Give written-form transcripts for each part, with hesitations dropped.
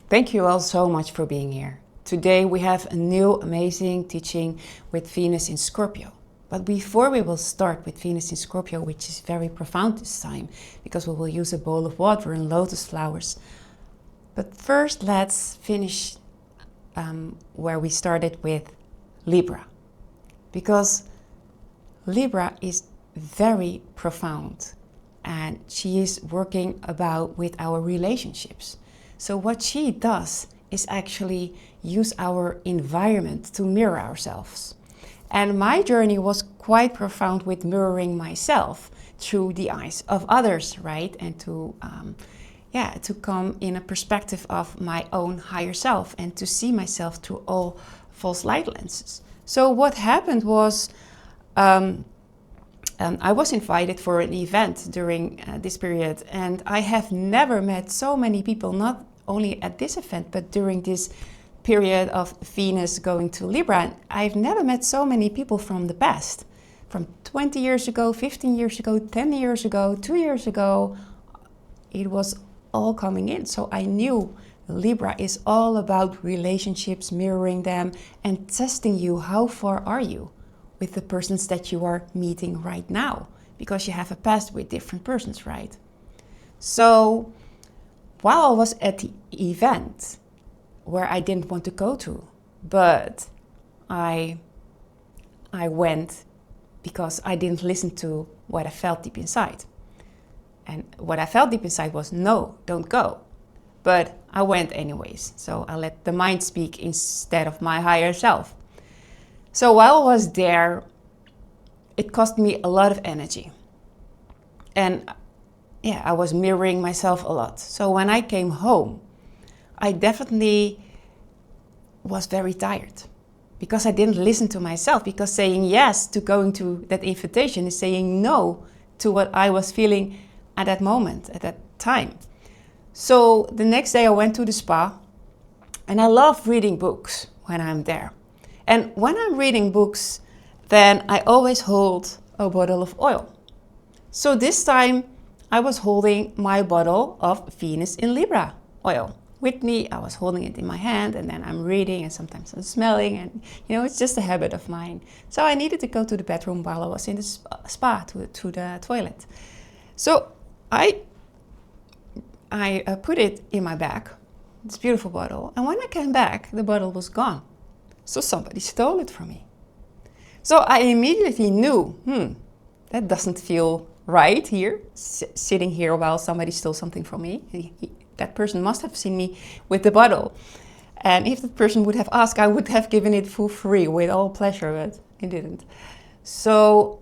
Thank you all so much for being here. Today we have a new amazing teaching with Venus in Scorpio. But before we will start with Venus in Scorpio, which is very profound this time, because we will use a bowl of water and lotus flowers. But first let's finish where we started with Libra. Because Libra is very profound and she is working with our relationships. So what she does is actually use our environment to mirror ourselves. And my journey was quite profound with mirroring myself through the eyes of others, right? And to come in a perspective of my own higher self and to see myself through all false light lenses. So what happened was I was invited for an event during this period, and I have never met so many people, not only at this event, but during this period of Venus going to Libra. I've never met so many people from the past, from 20 years ago, 15 years ago, 10 years ago, 2 years ago. It was all coming in. So I knew Libra is all about relationships, mirroring them, and testing you. How far are you with the persons that you are meeting right now? Because you have a past with different persons, right? So while I was at the event where I didn't want to go to, but I went because I didn't listen to what I felt deep inside. And what I felt deep inside was, no, don't go. But I went anyways. So I let the mind speak instead of my higher self. So while I was there, it cost me a lot of energy. And yeah, I was mirroring myself a lot. So when I came home, I definitely was very tired because I didn't listen to myself, because saying yes to going to that invitation is saying no to what I was feeling at that moment, at that time. So the next day I went to the spa, and I love reading books when I'm there. And when I'm reading books, then I always hold a bottle of oil. So this time I was holding my bottle of Venus in Libra oil with me. I was holding it in my hand, and then I'm reading, and sometimes I'm smelling, and it's just a habit of mine. So I needed to go to the bathroom while I was in the spa to the toilet. So I put it in my bag, this beautiful bottle, and when I came back, the bottle was gone. So somebody stole it from me. So I immediately knew, that doesn't feel right here, sitting here while somebody stole something from me. That person must have seen me with the bottle. And if that person would have asked, I would have given it for free with all pleasure, but it didn't. So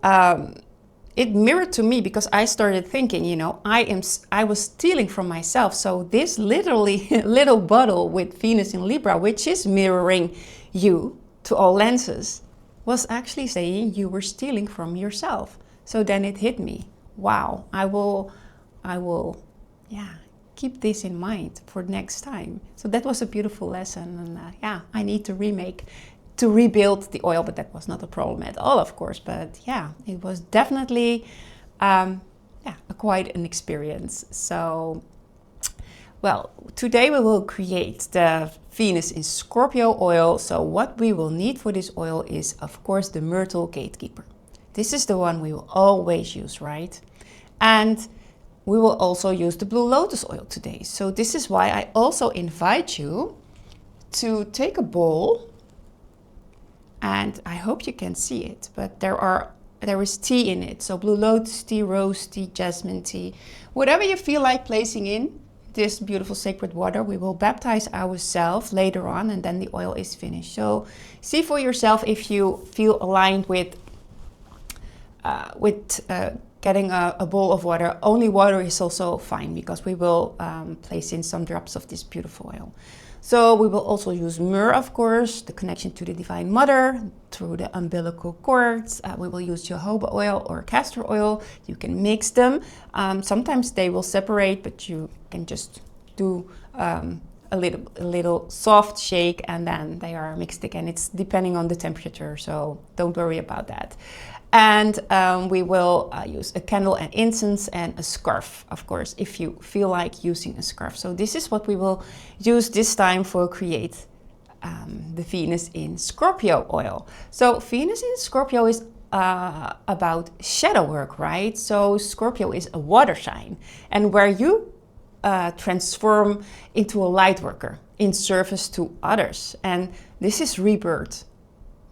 it mirrored to me, because I started thinking, I was stealing from myself. So this literally little bottle with Venus in Libra, which is mirroring you to all lenses, was actually saying you were stealing from yourself. So then it hit me. Wow, I will, keep this in mind for next time. So that was a beautiful lesson, and I need to rebuild the oil, but that was not a problem at all, of course. But yeah, it was definitely quite an experience. So, well, today we will create the Venus in Scorpio oil. So what we will need for this oil is, of course, the Myrtle Gatekeeper. This is the one we will always use, right? And we will also use the Blue Lotus oil today. So this is why I also invite you to take a bowl, and I hope you can see it, but there is tea in it. So Blue Lotus tea, rose tea, jasmine tea, whatever you feel like placing in this beautiful sacred water. We will baptize ourselves later on, and then the oil is finished. So see for yourself if you feel aligned with getting a bowl of water. Only water is also fine, because we will place in some drops of this beautiful oil. So we will also use myrrh, of course, the connection to the Divine Mother through the umbilical cords. We will use jojoba oil or castor oil. You can mix them. Sometimes they will separate, but you can just do a little soft shake, and then they are mixed again. It's depending on the temperature, so don't worry about that. And we will use a candle and incense and a scarf, of course, if you feel like using a scarf. So this is what we will use this time for create the Venus in Scorpio oil. So Venus in Scorpio is about shadow work, right? So Scorpio is a water sign, and where you transform into a light worker in service to others. And this is rebirth.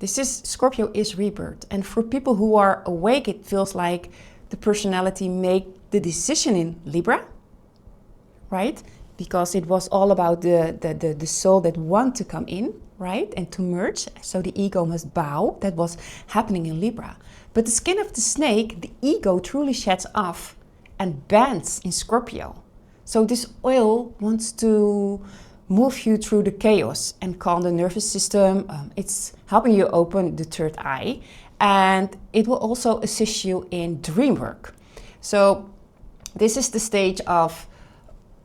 Scorpio is rebirth. And for people who are awake, it feels like the personality make the decision in Libra, right? Because it was all about the soul that want to come in, right? And to merge. So the ego must bow. That was happening in Libra. But the skin of the snake, the ego truly sheds off and bends in Scorpio. So this oil wants to move you through the chaos and calm the nervous system. It's helping you open the third eye, and it will also assist you in dream work. So this is the stage of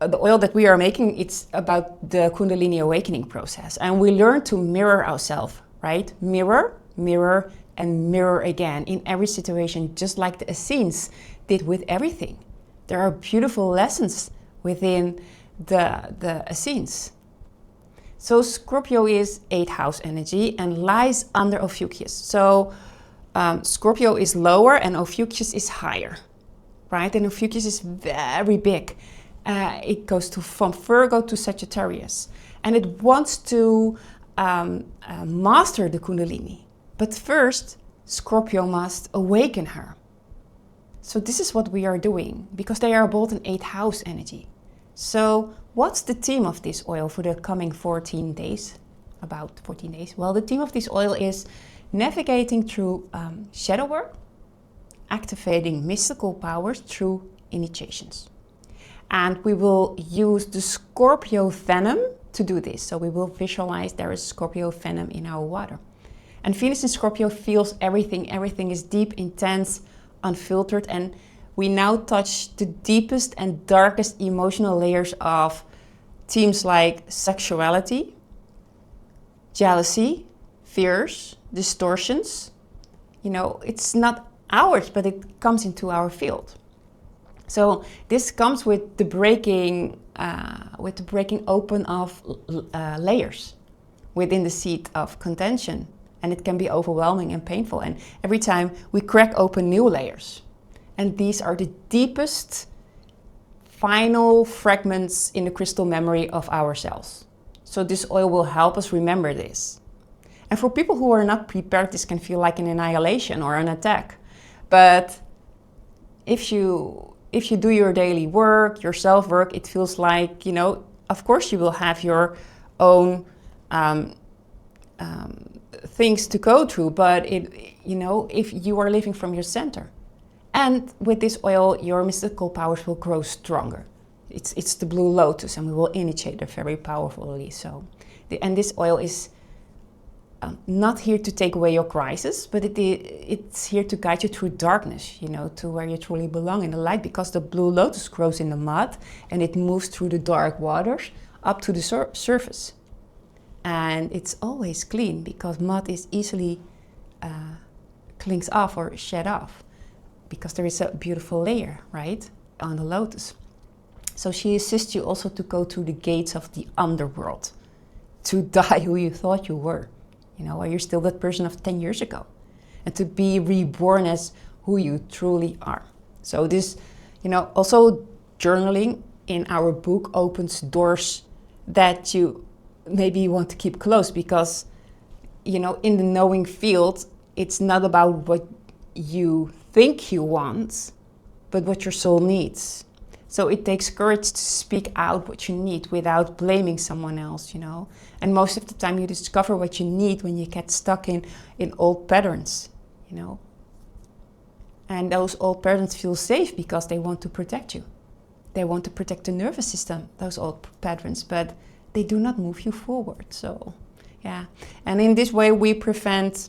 the oil that we are making. It's about the Kundalini awakening process, and we learn to mirror ourselves, right? Mirror, mirror, and mirror again in every situation, just like the Essenes did with everything. There are beautiful lessons within the Essenes. So Scorpio is 8th house energy and lies under Ophiuchus. So Scorpio is lower and Ophiuchus is higher, right? And Ophiuchus is very big. It goes from Virgo to Sagittarius, and it wants to master the Kundalini. But first, Scorpio must awaken her. So this is what we are doing, because they are both in 8th house energy. So what's the theme of this oil for the coming 14 days? About 14 days. Well, the theme of this oil is navigating through shadow work, activating mystical powers through initiations. And we will use the Scorpio venom to do this. So we will visualize there is Scorpio venom in our water. And Venus in Scorpio feels everything. Everything is deep, intense, unfiltered, and we now touch the deepest and darkest emotional layers of themes like sexuality, jealousy, fears, distortions. You know, it's not ours, but it comes into our field. So this comes with the breaking open of layers within the seat of contention. And it can be overwhelming and painful. And every time we crack open new layers. And these are the deepest final fragments in the crystal memory of ourselves. So this oil will help us remember this. And for people who are not prepared, this can feel like an annihilation or an attack. But if you do your daily work, your self-work, it feels like, you know, of course you will have your own things to go through, but if you are living from your center. And with this oil, your mystical powers will grow stronger. It's the blue lotus, and we will initiate it very powerfully. So, and this oil is not here to take away your crisis, but it's here to guide you through darkness, you know, to where you truly belong in the light, because the blue lotus grows in the mud and it moves through the dark waters up to the surface. And it's always clean, because mud is easily clings off or shed off, because there is a beautiful layer, right, on the lotus. So she assists you also to go through the gates of the underworld, to die who you thought you were. You know, are you still that person of 10 years ago? And to be reborn as who you truly are. So this, you know, also journaling in our book opens doors that you maybe want to keep closed, because, you know, in the knowing field, it's not about what you think you want, but what your soul needs. So it takes courage to speak out what you need without blaming someone else, you know. And most of the time you discover what you need when you get stuck in old patterns, you know. And those old patterns feel safe because they want to protect you. They want to protect the nervous system, those old patterns, but they do not move you forward. So, yeah. And in this way we prevent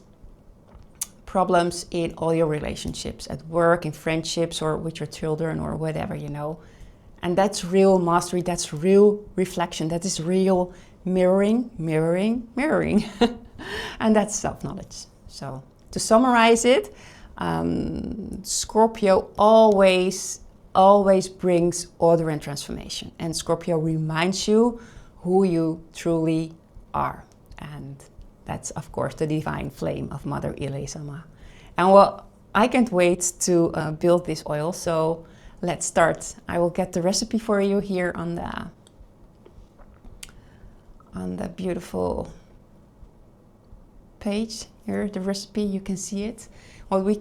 problems in all your relationships, at work, in friendships, or with your children, or whatever, you know. And that's real mastery, that's real reflection, that is real mirroring, mirroring, mirroring. And that's self-knowledge. So to summarize it, Scorpio always brings order and transformation. And Scorpio reminds you who you truly are. And that's, of course, the divine flame of Mother Ilesama. And well, I can't wait to build this oil. So let's start. I will get the recipe for you here on the beautiful page here. The recipe, you can see it. Well, we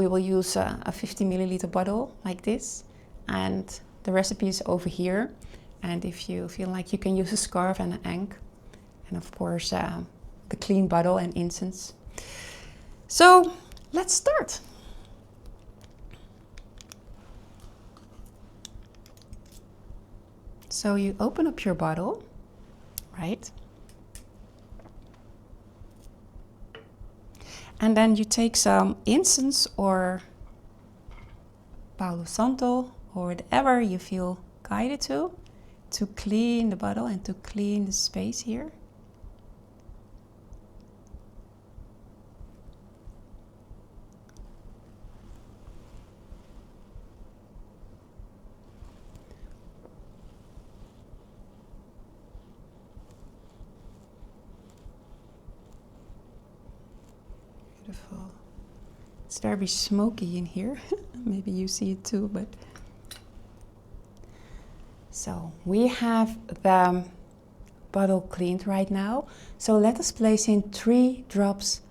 will use a 50 milliliter bottle like this, and the recipe is over here. And if you feel like, you can use a scarf and an ankh, and of course the clean bottle and incense. So let's start. So you open up your bottle, right? And then you take some incense or Palo Santo or whatever you feel guided to clean the bottle and to clean the space here. Beautiful. It's very smoky in here. Maybe you see it too, but so we have the bottle cleaned right now. So let us place in 3 drops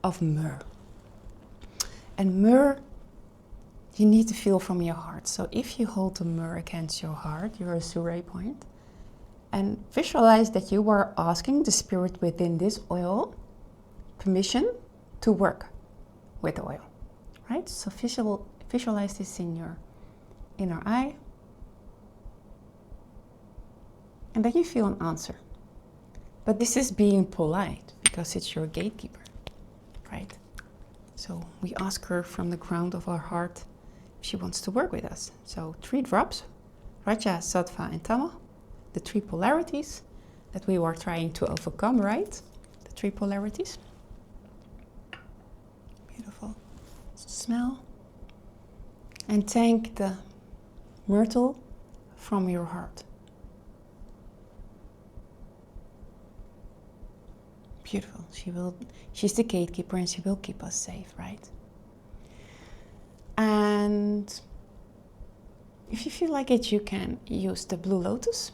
of myrrh. And myrrh, you need to feel from your heart. So if you hold the myrrh against your heart, your Azure point, and visualize that you are asking the spirit within this oil permission to work with the oil, right? So visualize this in your inner eye. And then you feel an answer. But this is being polite because it's your gatekeeper, right? So we ask her from the ground of our heart if she wants to work with us. So 3 drops, Raja, Sattva, and Tama, the 3 polarities that we were trying to overcome, right? The 3 polarities. Beautiful. Smell. And thank the myrtle from your heart. Beautiful. She's the gatekeeper and she will keep us safe, right? And if you feel like it, you can use the blue lotus.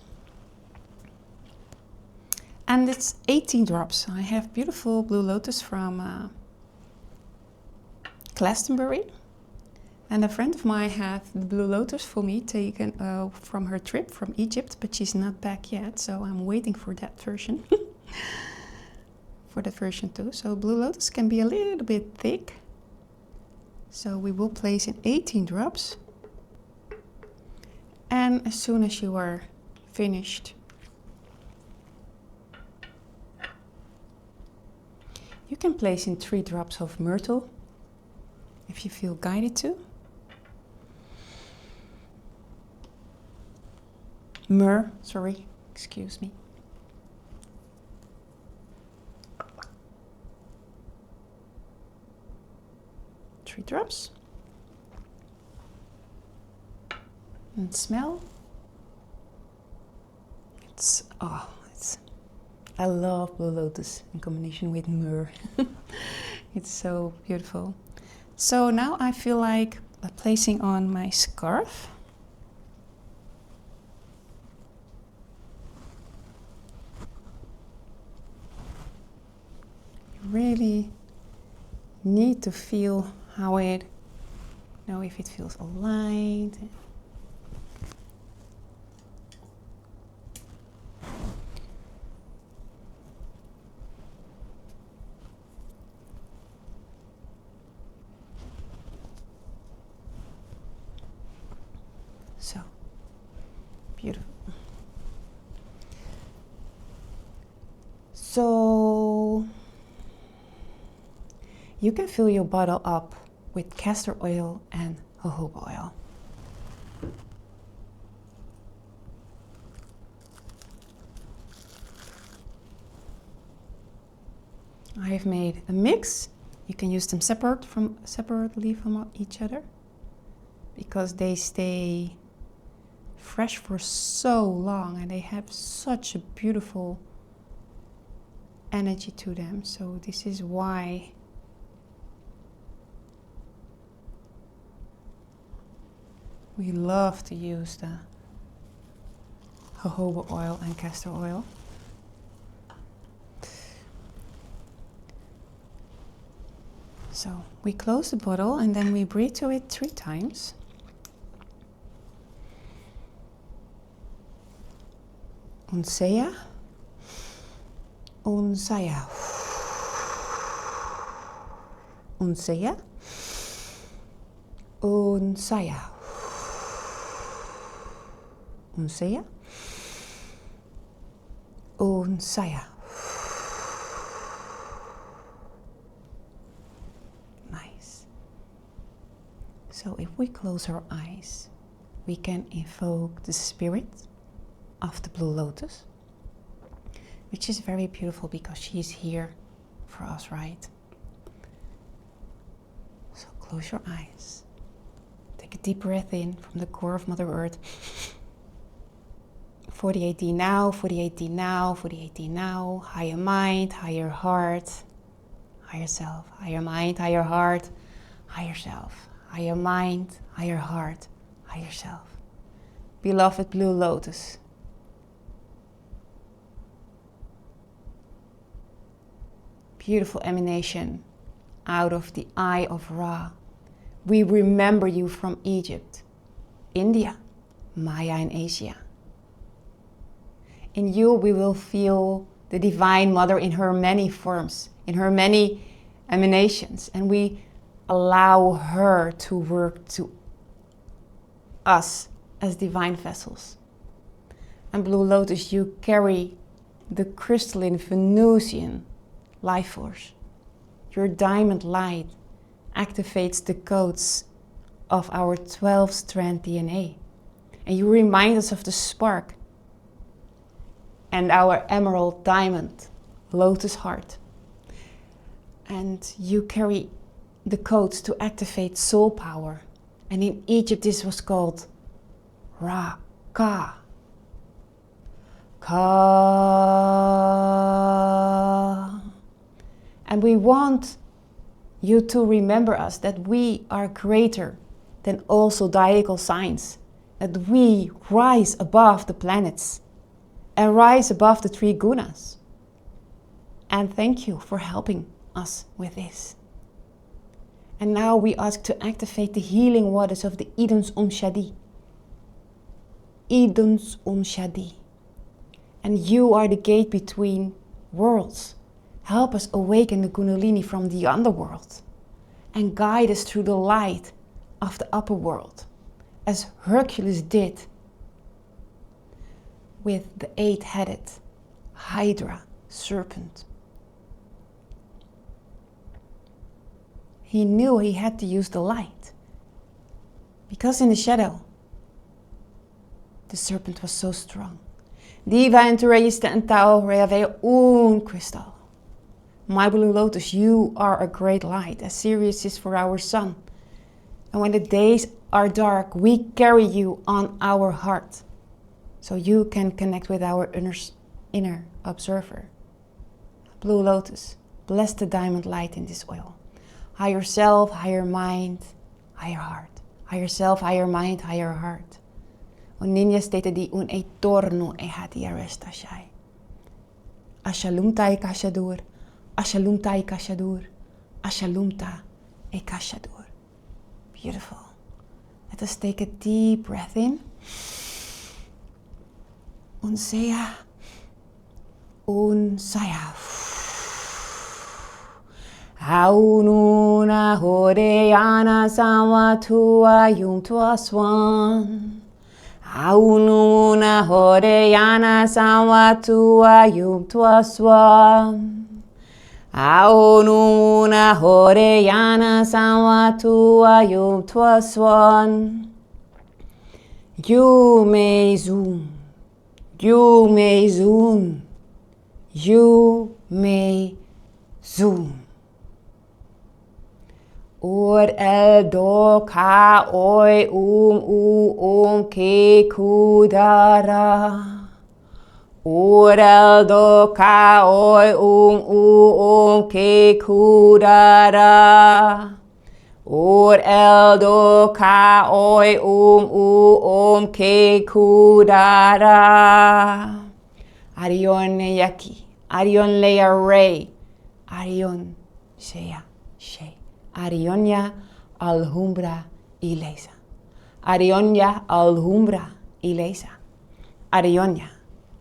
And it's 18 drops. I have beautiful blue lotus from Glastonbury. And a friend of mine had the blue lotus for me taken from her trip from Egypt, but she's not back yet, so I'm waiting for that version. For that version too. So blue lotus can be a little bit thick. So we will place in 18 drops. And as soon as you are finished, you can place in 3 drops of myrtle if you feel guided to. Myrrh, sorry, excuse me. Three drops. And smell. I love blue lotus in combination with myrrh. It's so beautiful. So now I feel like placing on my scarf. You really need to feel how it, know if it feels aligned. So beautiful. So you can fill your bottle up with castor oil and jojoba oil. I have made a mix. You can use them separately from each other because they stay fresh for so long and they have such a beautiful energy to them. So this is why we love to use the jojoba oil and castor oil. So we close the bottle and then we breathe to it 3 times. Unsaya, unsaya, unsaya, unsaya, unsaya, unsaya. Nice. So if we close our eyes, we can invoke the spirit of the Blue Lotus, which is very beautiful because she is here for us, right? So close your eyes. Take a deep breath in from the core of Mother Earth. 48D now, 48D now, 48D now. Higher mind, higher heart, higher self. Higher mind, higher heart, higher self. Higher mind, higher heart, higher self. Beloved Blue Lotus, beautiful emanation out of the eye of Ra. We remember you from Egypt, India, Maya and Asia. In you we will feel the Divine Mother in her many forms, in her many emanations, and we allow her to work to us as divine vessels. And Blue Lotus, you carry the crystalline Venusian life force. Your diamond light activates the codes of our 12-strand DNA. And you remind us of the spark and our emerald diamond lotus heart. And you carry the codes to activate soul power. And in Egypt this was called Ra Ka. Ka. And we want you to remember us, that we are greater than all zodiacal signs, that we rise above the planets and rise above the 3 gunas. And thank you for helping us with this. And now we ask to activate the healing waters of the Edens Shadi. Edens Shadi. And you are the gate between worlds. Help us awaken the Kundalini from the underworld and guide us through the light of the upper world, as Hercules did with the 8-headed Hydra serpent. He knew he had to use the light because in the shadow the serpent was so strong. Diva en Terraiste en Tau Reave un Crystal. My Blue Lotus, you are a great light, as Sirius is for our sun. And when the days are dark, we carry you on our heart, so you can connect with our inner observer. Blue Lotus, bless the diamond light in this oil. Higher self, higher mind, higher heart. Higher self, higher mind, higher heart. Un niña stete di un etorno e hati arrestashai. Ashalumta e kashadur. Ashalumta e kashadur. Ashalumta e kashadur. Beautiful. Let us take a deep breath in. Unsaya. Unsaya. Aununa horeana samwatua yum tuaswan. Aununa horeana samwatua yum tuaswan. Aununa horeana samwatua yum tuaswan. You may zoom. You may zoom. You may Zoom. Or el do ka oi u ke kudara. Or el do ka oi u ke kudara. Or el do ka oi ke kudara. Arion yaki. Arion leia rei. Arion shea she. Arionia alhumbra ilesa. Arionia alhumbra ilesa. Arionia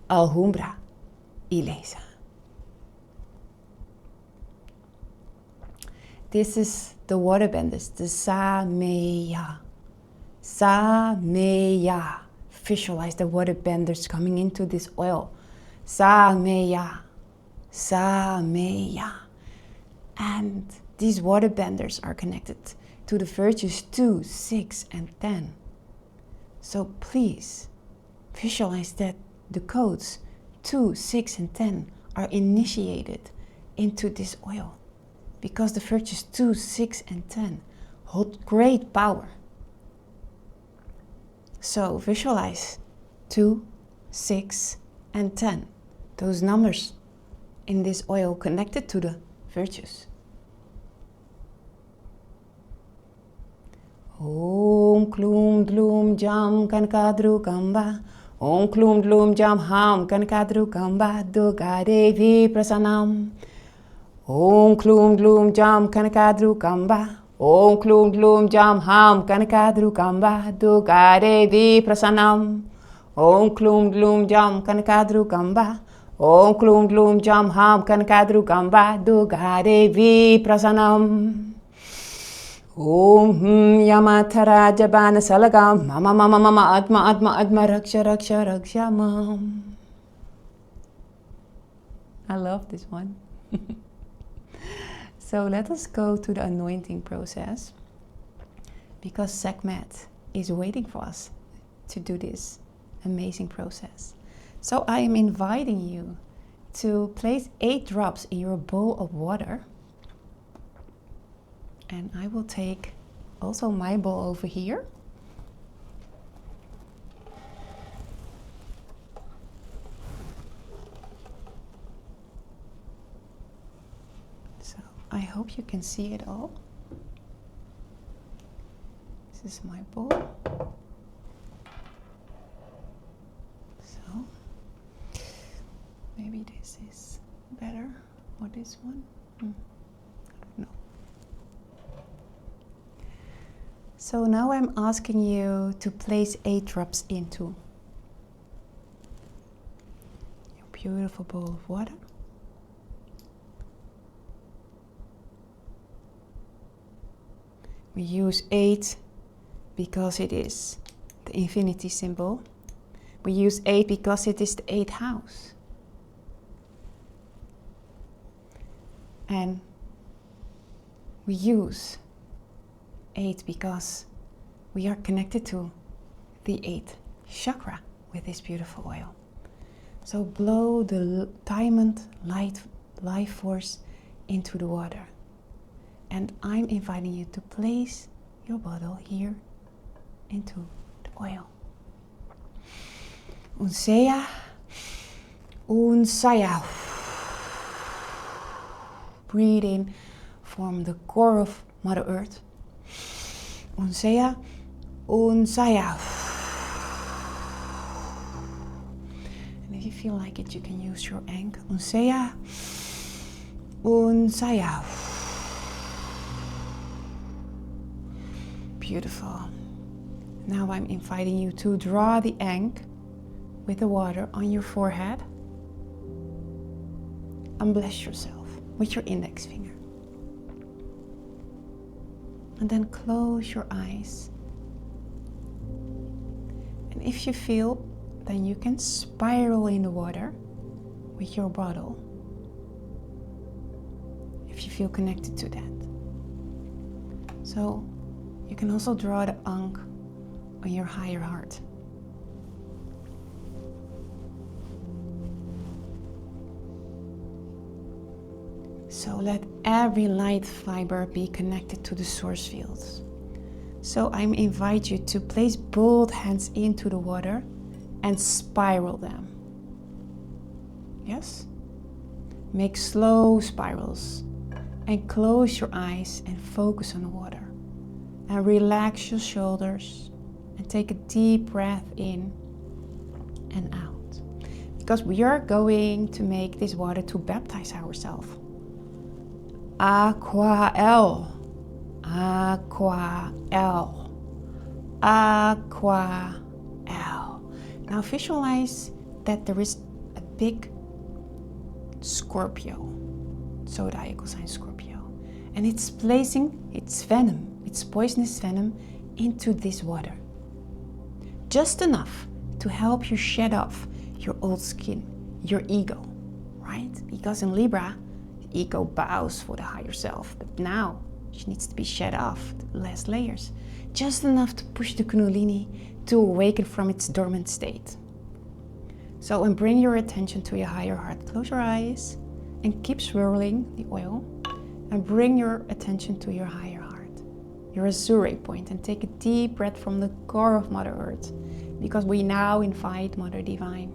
alhumbra ilesa. This is the waterbenders, the Sameya. Sameya. Visualize the waterbenders coming into this oil. Sameya. Sameya. And these waterbenders are connected to the virtues 2, 6, and 10. So please visualize that the codes 2, 6, and 10 are initiated into this oil, because the virtues 2, 6, and 10 hold great power. So visualize 2, 6, and 10, those numbers in this oil connected to the virtues. Om klum dlum jam kankadru kamba. Om klum dlum jam ham kankadru kamba. Durga Devi prasanam. Om klum dlum jam kankadru kamba. Om klum dlum jam ham kankadru kamba. Durga Devi prasanam. Om klum dlum jam kankadru kamba. Om klum dlum jam ham kankadru kamba. Durga Devi prasanam. Om Yamatara Jabana Salagam Mama Mama Mama Atma Raksha Raksha Raksha Mam. I love this one. So let us go to the anointing process, because Sekhmet is waiting for us to do this amazing process. So I am inviting you to place 8 drops in your bowl of water. And I will take also my bowl over here. So I hope you can see it all. This is my bowl. So maybe this is better, or this one. I don't know. So now I'm asking you to place 8 drops into your beautiful bowl of water. We use 8 because it is the infinity symbol. We use 8 because it is the 8th house. And we use 8 because we are connected to the 8th chakra with this beautiful oil. So blow the diamond life force into the water. And I'm inviting you to place your bottle here into the oil. Unseya, unsaya. Breathe in from the core of Mother Earth. Unseya, unsaya. And if you feel like it, you can use your ankh. Unseya, unsaya. Beautiful. Now I'm inviting you to draw the ankh with the water on your forehead and bless yourself with your index finger. And then close your eyes. And if you feel, then you can spiral in the water with your bottle, if you feel connected to that. So you can also draw the ankh on your higher heart. So let every light fiber be connected to the source fields. So I invite you to place both hands into the water and spiral them. Yes? Make slow spirals and close your eyes and focus on the water. And relax your shoulders and take a deep breath in and out. Because we are going to make this water to baptize ourselves. Aqua-el, Aqua-el, Aqua-el. Now visualize that there is a big Scorpio, zodiacal sign Scorpio, and it's placing its venom, its poisonous venom, into this water. Just enough to help you shed off your old skin, your ego, right? Because in Libra, the ego bows for the higher self, but now she needs to be shed off, the last layers. Just enough to push the Kundalini to awaken from its dormant state. So, and bring your attention to your higher heart. Close your eyes and keep swirling the oil. And bring your attention to your higher heart, your azure point, and take a deep breath from the core of Mother Earth. Because we now invite Mother Divine.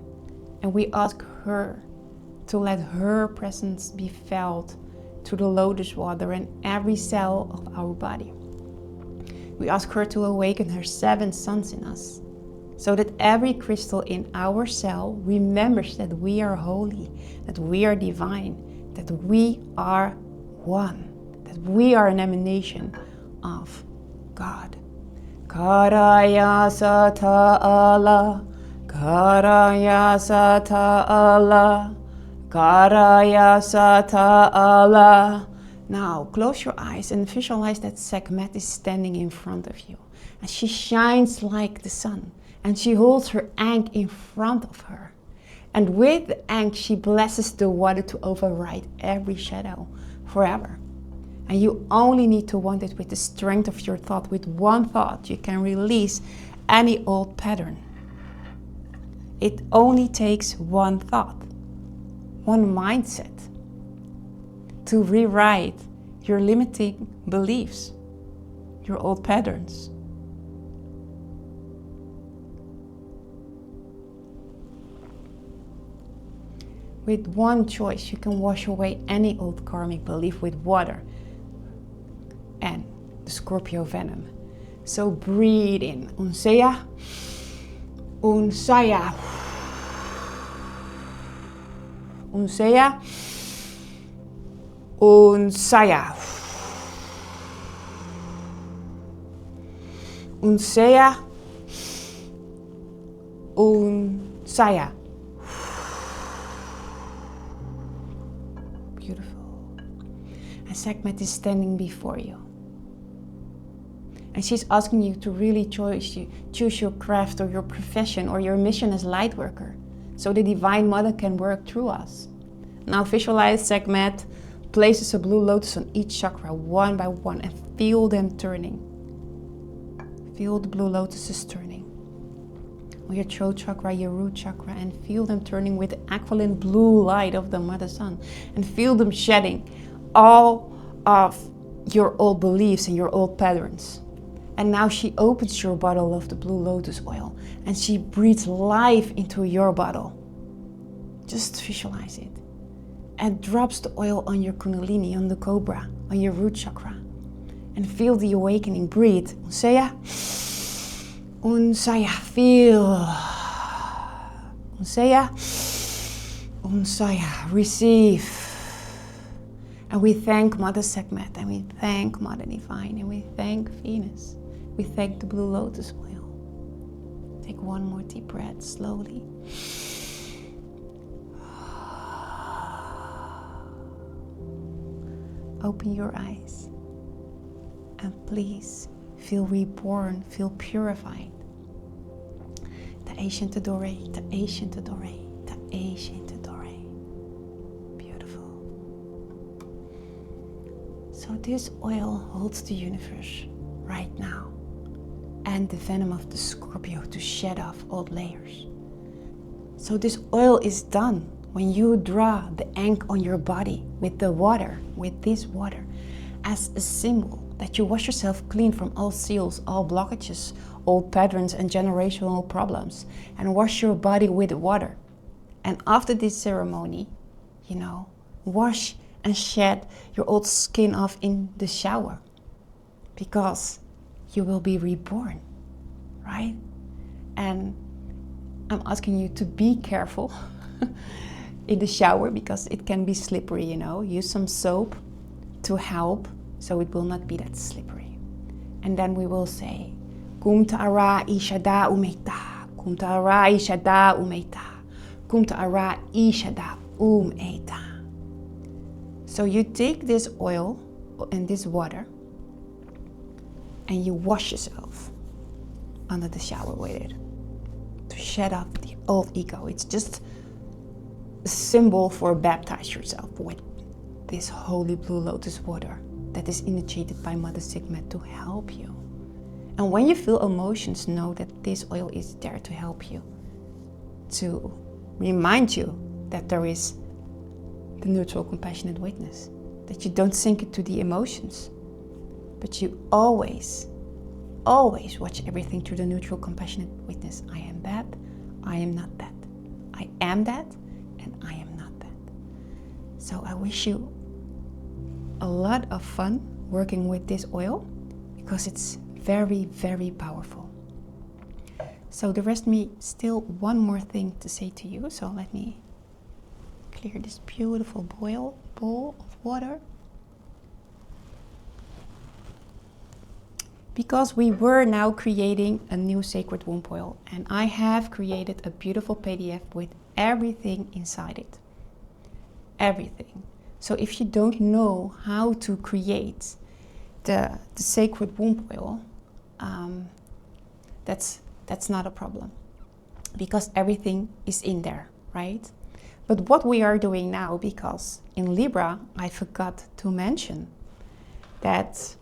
And we ask her to let her presence be felt through the lotus water in every cell of our body. We ask her to awaken her 7 suns in us, so that every crystal in our cell remembers that we are holy, that we are divine, that we are one, that we are an emanation of God. Karaya Sata Allah, Karaya Sata Allah, Karaya Sata Allah. Now close your eyes and visualize that Sekhmet is standing in front of you. And she shines like the sun. And she holds her ankh in front of her. And with the ankh, she blesses the water to override every shadow forever. And you only need to want it with the strength of your thought. With one thought, you can release any old pattern. It only takes one thought, one mindset, to rewrite your limiting beliefs, your old patterns. With one choice, you can wash away any old karmic belief with water and the Scorpio venom. So breathe in. Unsaya, unsaya, unsaya, unsaya, unsaya, unsaya. Beautiful. And Sekhmet is standing before you. And she's asking you to really choose your craft or your profession or your mission as light worker, so the Divine Mother can work through us. Now visualize Sekhmet places a blue lotus on each chakra one by one and feel them turning. Feel the blue lotuses turning. On your throat chakra, your root chakra, and feel them turning with the aqualine blue light of the Mother Sun. And feel them shedding all of your old beliefs and your old patterns. And now she opens your bottle of the blue lotus oil and she breathes life into your bottle. Just visualize it. And drops the oil on your Kundalini, on the cobra, on your root chakra. And feel the awakening. Breathe. Unsaya. Unsaya. Feel. Unsaya. Unsaya. Receive. And we thank Mother Sekhmet, and we thank Mother Divine, and we thank Venus. We thank the blue lotus oil. Take one more deep breath slowly. Open your eyes and please feel reborn, feel purified. The ancient adore, the ancient adore, the ancient adore. Beautiful. So this oil holds the universe right now and the venom of the Scorpio to shed off old layers. So this oil is done when you draw the ink on your body with the water, with this water, as a symbol that you wash yourself clean from all seals, all blockages, old patterns and generational problems, and wash your body with water. And after this ceremony, you know, wash and shed your old skin off in the shower, because you will be reborn, right? And I'm asking you to be careful in the shower, because it can be slippery, you know. Use some soap to help so it will not be that slippery. And then we will say, Kum ta'ara ishada umeita, Kum ta'ara ishada umeita, Kum ta'ara ishada umeita. So you take this oil and this water and you wash yourself under the shower with it to shed off the old ego. It's just a symbol for baptize yourself with this holy blue lotus water that is initiated by Mother Sigma to help you. And when you feel emotions, know that this oil is there to help you, to remind you that there is the neutral compassionate witness, that you don't sink into the emotions, but you always watch everything through the neutral compassionate witness. I am that, I am not that. I am that, and I am not that. So I wish you a lot of fun working with this oil, because it's very, very powerful. So there rests me still one more thing to say to you. So let me clear this beautiful bowl of water. Because we were now creating a new sacred womb oil, and I have created a beautiful PDF with everything inside it. Everything. So if you don't know how to create the sacred womb oil, that's not a problem, because everything is in there, right? But what we are doing now, because in Libra, I forgot to mention that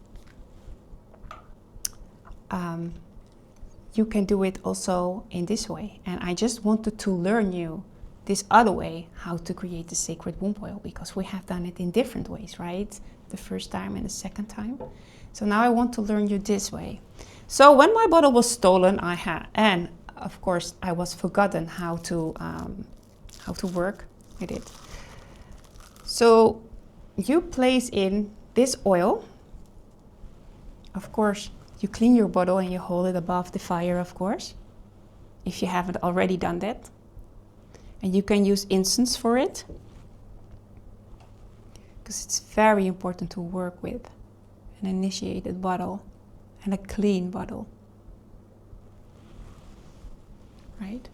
you can do it also in this way. And I just wanted to learn you this other way, how to create the sacred womb oil, because we have done it in different ways, right? The first time and the second time. So now I want to learn you this way. So when my bottle was stolen, and of course I was forgotten how to work with it. So you place in this oil. Of course, you clean your bottle and you hold it above the fire, of course, if you haven't already done that. And you can use incense for it, because it's very important to work with an initiated bottle and a clean bottle, right?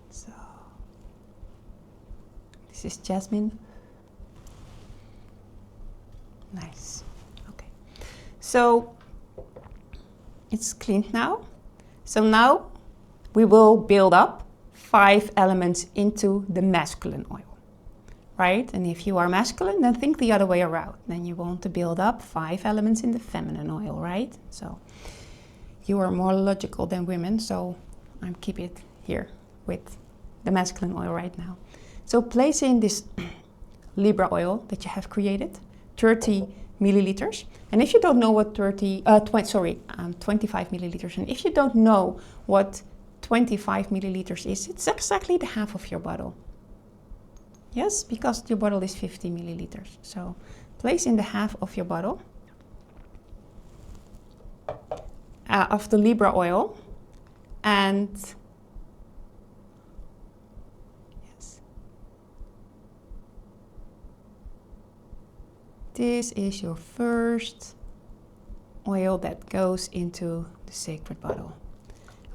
So this is jasmine. Nice. Okay. So it's cleaned now. So now we will build up 5 elements into the masculine oil, right? And if you are masculine, then think the other way around. Then you want to build up 5 elements in the feminine oil, right? So you are more logical than women, so I'm keeping it here with the masculine oil right now. So place in this Libra oil that you have created, 30 milliliters. And if you don't know what 25 milliliters, and if you don't know what 25 milliliters is, it's exactly the half of your bottle. Yes, because your bottle is 50 milliliters. So place in the half of your bottle of the Libra oil, and yes, this is your first oil that goes into the sacred bottle.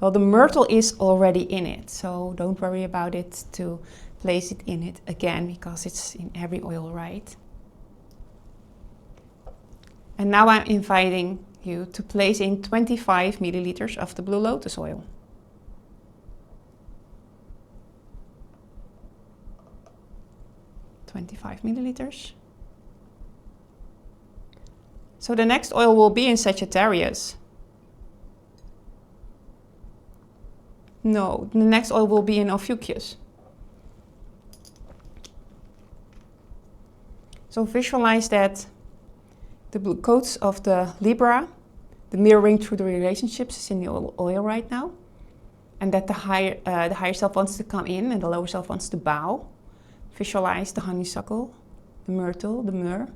Well, the myrtle is already in it, so don't worry about it to place it in it again, because it's in every oil, right? And now I'm inviting you to place in 25 milliliters of the blue lotus oil. $25 milliliters. So the next oil will be in Sagittarius. No, the next oil will be in Ophiuchus. So visualize that the blue coats of the Libra, the mirroring through the relationships, is in the oil right now. And that the higher self wants to come in and the lower self wants to bow. Visualize the honeysuckle, the myrtle, the myrrh,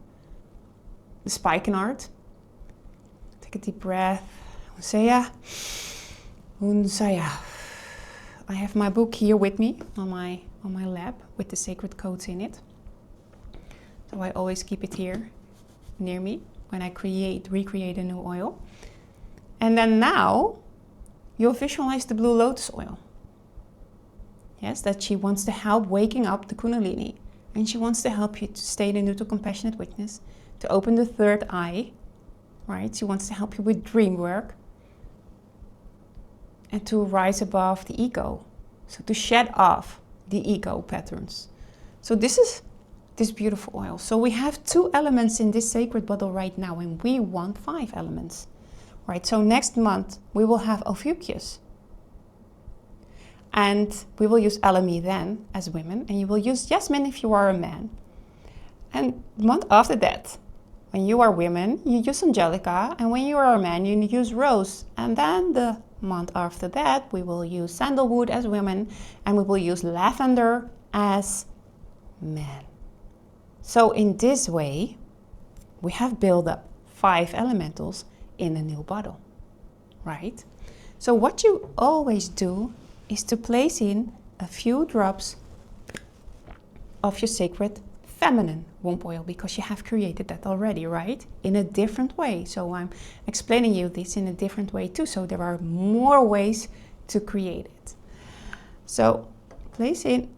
the spikenard. Take a deep breath. Unsaya. Unsaya. I have my book here with me on my lap with the sacred codes in it. So I always keep it here near me when I recreate a new oil. And then now you'll visualize the blue lotus oil. Yes, that she wants to help waking up the Kundalini. And she wants to help you to stay in a neutral compassionate witness, to open the third eye, right? She wants to help you with dream work and to rise above the ego. So to shed off the ego patterns. So this is this beautiful oil. So we have 2 elements in this sacred bottle right now, and we want 5 elements. Right, so next month we will have Ophiuchus. And we will use Alchemy then as women, and you will use Jasmine if you are a man. And the month after that, when you are women, you use Angelica, and when you are a man, you use Rose. And then the month after that, we will use Sandalwood as women, and we will use Lavender as men. So in this way, we have built up 5 elementals in a new bottle, right? So what you always do is to place in a few drops of your sacred feminine womb oil, because you have created that already, right? In a different way. So I'm explaining you this in a different way too. So there are more ways to create it. So place in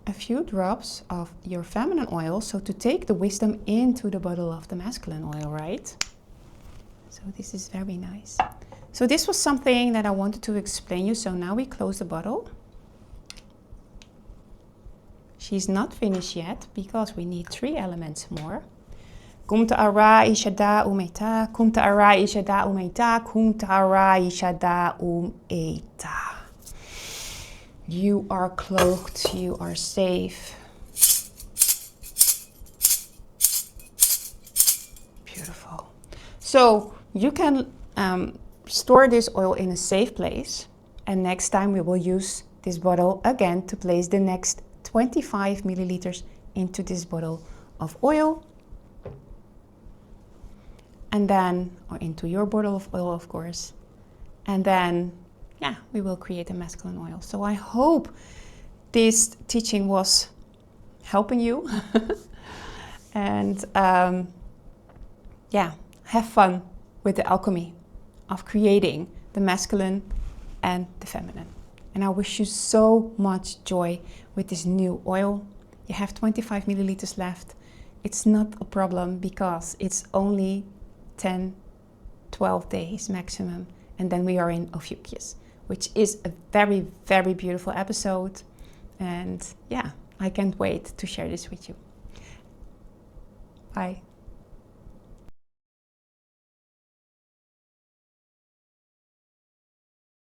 a few drops of your feminine oil, so to take the wisdom into the bottle of the masculine oil, right? So this is very nice. So this was something that I wanted to explain you. So now we close the bottle. She's not finished yet because we need 3 elements more. Kumta ara ishada umeta, kumta ara ishada umeta, kumta ara ishada umeta. You are cloaked, you are safe. Beautiful. So you can store this oil in a safe place, and next time we will use this bottle again to place the next 25 milliliters into this bottle of oil, and then, or into your bottle of oil, of course, and then yeah, we will create a masculine oil. So I hope this teaching was helping you. And yeah, have fun with the alchemy of creating the masculine and the feminine. And I wish you so much joy with this new oil. You have 25 milliliters left. It's not a problem because it's only 10, 12 days maximum. And then we are in Ophiuchus, which is a very, very beautiful episode. And yeah, I can't wait to share this with you. Bye.